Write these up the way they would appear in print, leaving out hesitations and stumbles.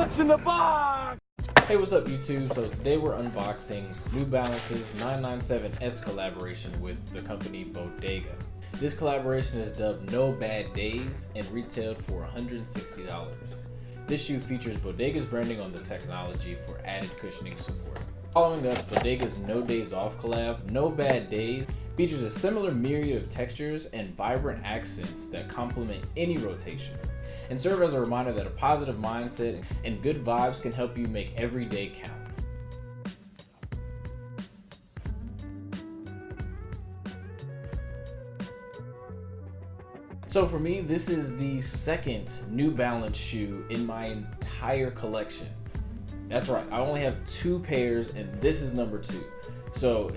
What's in the box? Hey, what's up YouTube? So today we're unboxing New Balance's 997S collaboration with the company Bodega. This collaboration is dubbed No Bad Days and retailed for $160. This shoe features Bodega's branding on the technology for added cushioning support. Following up, Bodega's No Days Off collab, No Bad Days, features a similar myriad of textures and vibrant accents that complement any rotation and serve as a reminder that a positive mindset and good vibes can help you make every day count. So for me, this is the second New Balance shoe in my entire collection. That's right, I only have 2 pairs and this is number 2. So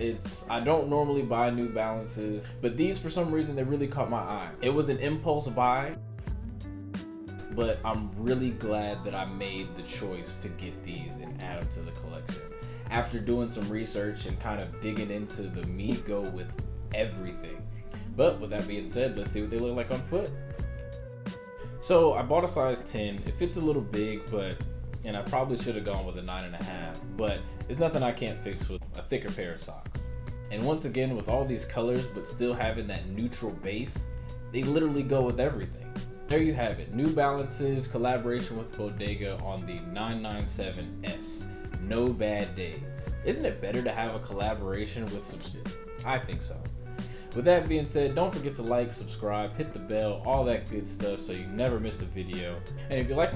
I don't normally buy New Balances, but these for some reason they really caught my eye. It was an impulse buy, but I'm really glad that I made the choice to get these and add them to the collection. After doing some research and kind of digging into the meat, go with everything. But with that being said, let's see what they look like on foot. So I bought a size 10. It fits a little big, and I probably should have gone with a 9.5, but it's nothing I can't fix with a thicker pair of socks. And once again, with all these colors, but still having that neutral base, they literally go with everything. There you have it, New Balance's collaboration with Bodega on the 997S, No Bad Days. Isn't it better to have a collaboration with some shit? I think so. With that being said, don't forget to like, subscribe, hit the bell, all that good stuff so you never miss a video. And if you like